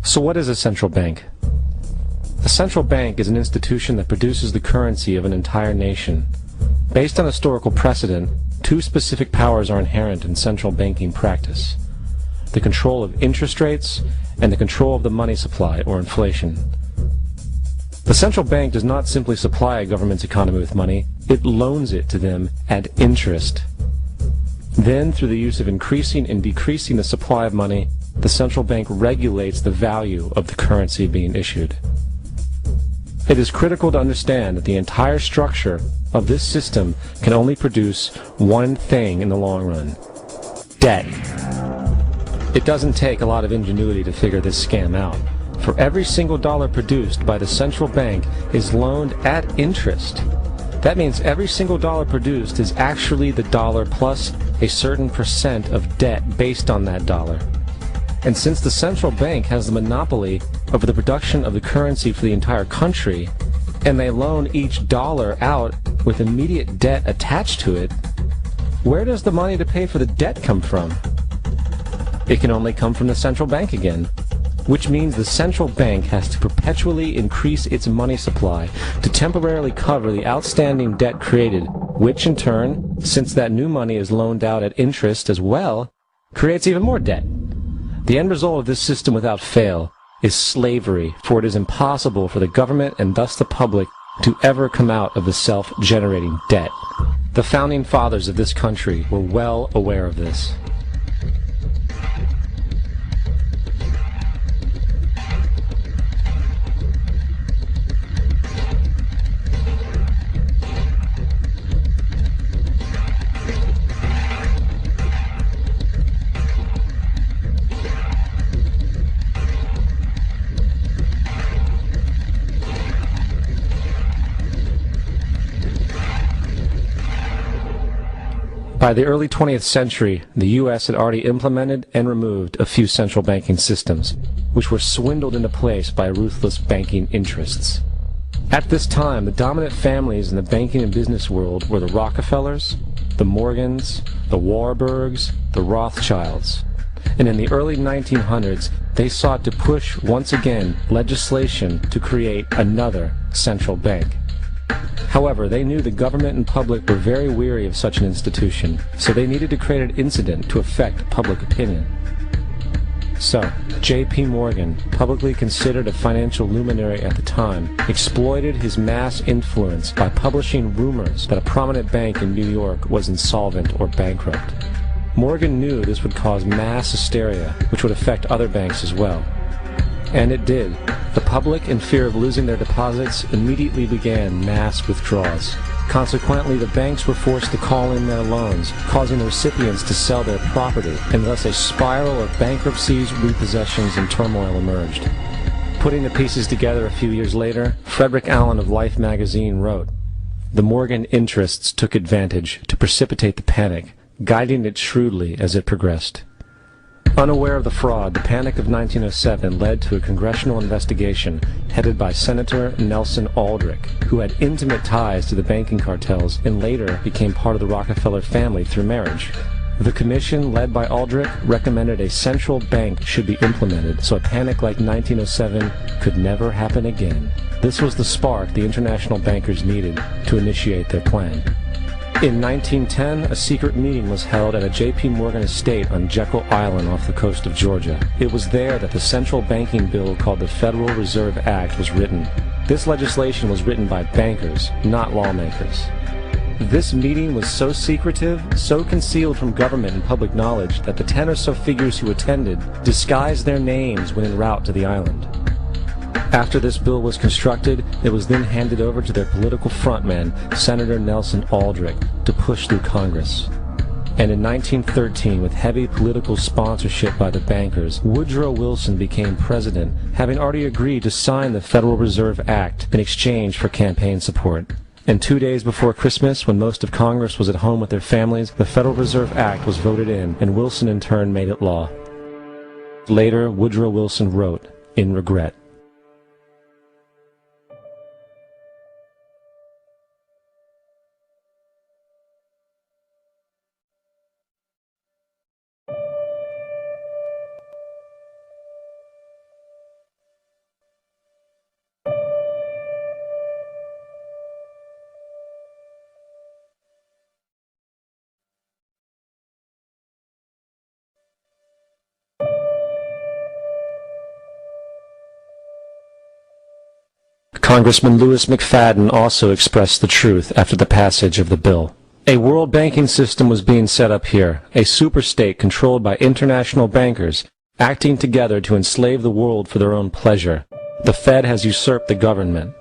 So what is a central bank? A central bank is an institution that produces the currency of an entire nation. Based on historical precedent, two specific powers are inherent in central banking practice: the control of interest rates and the control of the money supply, or inflation. The central bank does not simply supply a government's economy with money, it loans it to them at interest. Then, through the use of increasing and decreasing the supply of money, the central bank regulates the value of the currency being issued. It is critical to understand that the entire structure of this system can only produce one thing in the long run: debt. It doesn't take a lot of ingenuity to figure this scam out. For every single dollar produced by the central bank is loaned at interest. That means every single dollar produced is actually the dollar plus a certain percent of debt based on that dollar. And since the central bank has the monopoly over the production of the currency for the entire country, and they loan each dollar out with immediate debt attached to it, where does the money to pay for the debt come from? It can only come from the central bank again, which means the central bank has to perpetually increase its money supply to temporarily cover the outstanding debt created, which in turn, since that new money is loaned out at interest as well, creates even more debt. The end result of this system without fail is slavery, for it is impossible for the government and thus the public to ever come out of the self-generating debt. The founding fathers of this country were well aware of this. By the early 20th century, the U.S. had already implemented and removed a few central banking systems, which were swindled into place by ruthless banking interests. At this time, the dominant families in the banking and business world were the Rockefellers, the Morgans, the Warburgs, the Rothschilds. And in the early 1900s, they sought to push once again legislation to create another central bank. However, they knew the government and public were very weary of such an institution, so they needed to create an incident to affect public opinion. So, J.P. Morgan, publicly considered a financial luminary at the time, exploited his mass influence by publishing rumors that a prominent bank in New York was insolvent or bankrupt. Morgan knew this would cause mass hysteria, which would affect other banks as well. And it did. The public, in fear of losing their deposits, immediately began mass withdrawals. Consequently, the banks were forced to call in their loans, causing the recipients to sell their property, and thus a spiral of bankruptcies, repossessions, and turmoil emerged. Putting the pieces together a few years later, Frederick Allen of Life magazine wrote, "The Morgan interests took advantage to precipitate the panic, guiding it shrewdly as it progressed." Unaware of the fraud, the Panic of 1907 led to a congressional investigation headed by Senator Nelson Aldrich, who had intimate ties to the banking cartels and later became part of the Rockefeller family through marriage. The commission, led by Aldrich, recommended a central bank should be implemented so a panic like 1907 could never happen again. This was the spark the international bankers needed to initiate their plan. In 1910, a secret meeting was held at a J.P. Morgan estate on Jekyll Island off the coast of Georgia. It was there that the central banking bill called the Federal Reserve Act was written. This legislation was written by bankers, not lawmakers. This meeting was so secretive, so concealed from government and public knowledge that the 10 or so figures who attended disguised their names when en route to the island. After this bill was constructed, it was then handed over to their political frontman, Senator Nelson Aldrich, to push through Congress. And in 1913, with heavy political sponsorship by the bankers, Woodrow Wilson became president, having already agreed to sign the Federal Reserve Act in exchange for campaign support. And 2 days before Christmas, when most of Congress was at home with their families, the Federal Reserve Act was voted in, and Wilson in turn made it law. Later, Woodrow Wilson wrote, in regret, Congressman Louis McFadden also expressed the truth after the passage of the bill. A world banking system was being set up here, a superstate controlled by international bankers, acting together to enslave the world for their own pleasure. The Fed has usurped the government.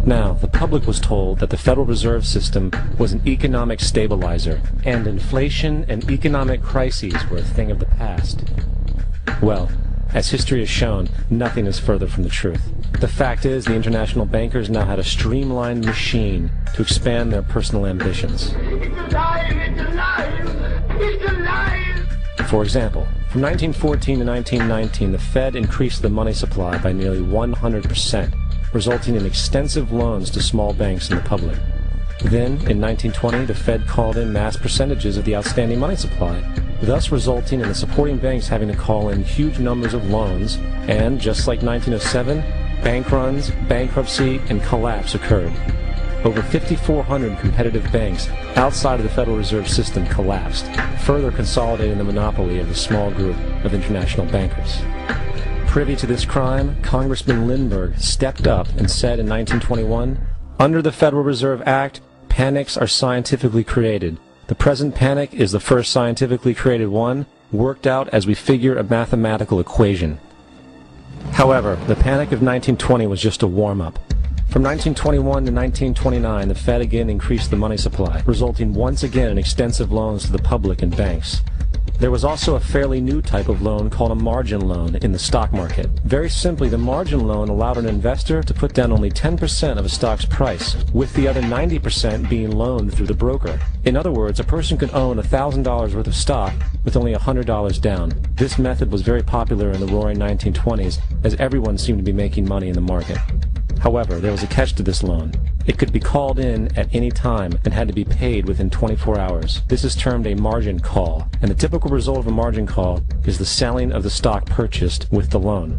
Now, the public was told that the Federal Reserve System was an economic stabilizer, and inflation and economic crises were a thing of the past. Well, as history has shown, nothing is further from the truth. The fact is, the international bankers now had a streamlined machine to expand their personal ambitions. It's alive! It's alive! It's alive! For example, from 1914 to 1919, the Fed increased the money supply by nearly 100%, resulting in extensive loans to small banks and the public. Then, in 1920, the Fed called in mass percentages of the outstanding money supply, thus resulting in the supporting banks having to call in huge numbers of loans, and, just like 1907, bank runs, bankruptcy, and collapse occurred. Over 5,400 competitive banks outside of the Federal Reserve System collapsed, further consolidating the monopoly of a small group of international bankers. Privy to this crime, Congressman Lindbergh stepped up and said in 1921, "Under the Federal Reserve Act, panics are scientifically created. The present panic is the first scientifically created one, worked out as we figure a mathematical equation." However, the panic of 1920 was just a warm-up. From 1921 to 1929, the Fed again increased the money supply, resulting once again in extensive loans to the public and banks. There was also a fairly new type of loan called a margin loan in the stock market. Very simply, the margin loan allowed an investor to put down only 10% of a stock's price, with the other 90% being loaned through the broker. In other words, a person could own $1,000 worth of stock with only $100 down. This method was very popular in the roaring 1920s, as everyone seemed to be making money in the market. However, there was a catch to this loan. It could be called in at any time and had to be paid within 24 hours. This is termed a margin call, and the typical result of a margin call is the selling of the stock purchased with the loan.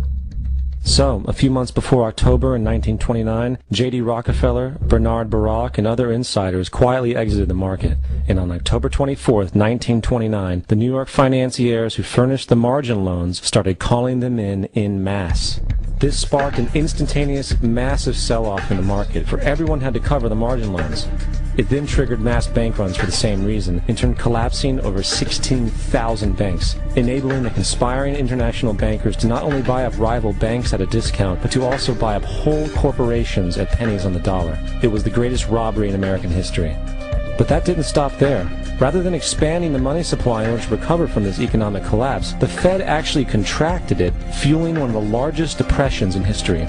So, a few months before October in 1929, J.D. Rockefeller, Bernard Baruch, and other insiders quietly exited the market, and on October 24, 1929, the New York financiers who furnished the margin loans started calling them in masse. This sparked an instantaneous, massive sell-off in the market, for everyone had to cover the margin loans. It then triggered mass bank runs for the same reason, in turn collapsing over 16,000 banks, enabling the conspiring international bankers to not only buy up rival banks at a discount, but to also buy up whole corporations at pennies on the dollar. It was the greatest robbery in American history. But that didn't stop there. Rather than expanding the money supply in order to recover from this economic collapse, the Fed actually contracted it, fueling one of the largest depressions in history.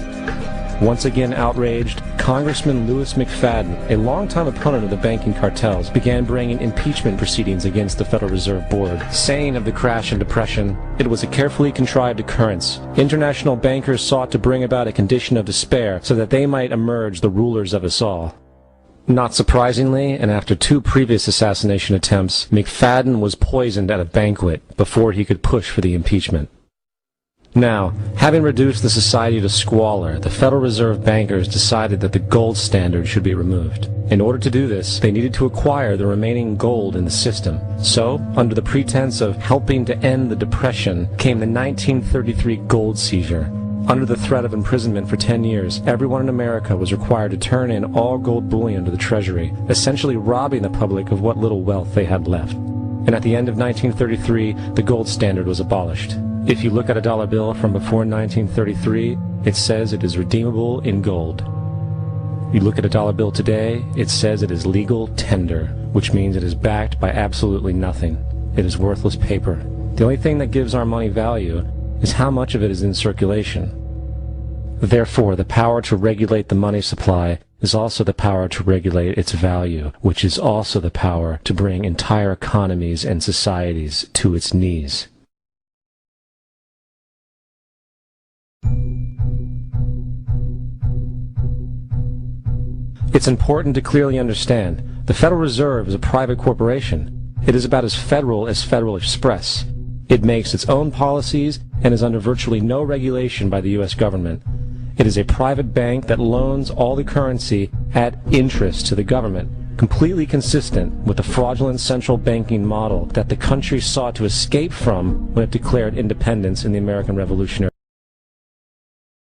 Once again outraged, Congressman Louis McFadden, a longtime opponent of the banking cartels, began bringing impeachment proceedings against the Federal Reserve Board, saying of the crash and depression, "It was a carefully contrived occurrence. International bankers sought to bring about a condition of despair so that they might emerge the rulers of us all." Not surprisingly, and after 2 previous assassination attempts, McFadden was poisoned at a banquet before he could push for the impeachment. Now, having reduced the society to squalor, the Federal Reserve bankers decided that the gold standard should be removed. In order to do this, they needed to acquire the remaining gold in the system. So, under the pretense of helping to end the Depression, came the 1933 gold seizure. Under the threat of imprisonment for 10 years, everyone in America was required to turn in all gold bullion to the Treasury, essentially robbing the public of what little wealth they had left. And at the end of 1933, the gold standard was abolished. If you look at a dollar bill from before 1933, it says it is redeemable in gold. You look at a dollar bill today, it says it is legal tender, which means it is backed by absolutely nothing. It is worthless paper. The only thing that gives our money value is how much of it is in circulation. Therefore, the power to regulate the money supply is also the power to regulate its value, which is also the power to bring entire economies and societies to its knees. It's important to clearly understand, the Federal Reserve is a private corporation. It is about as Federal Express. It makes its own policies and is under virtually no regulation by the U.S. government. It is a private bank that loans all the currency at interest to the government, completely consistent with the fraudulent central banking model that the country sought to escape from when it declared independence in the American Revolutionary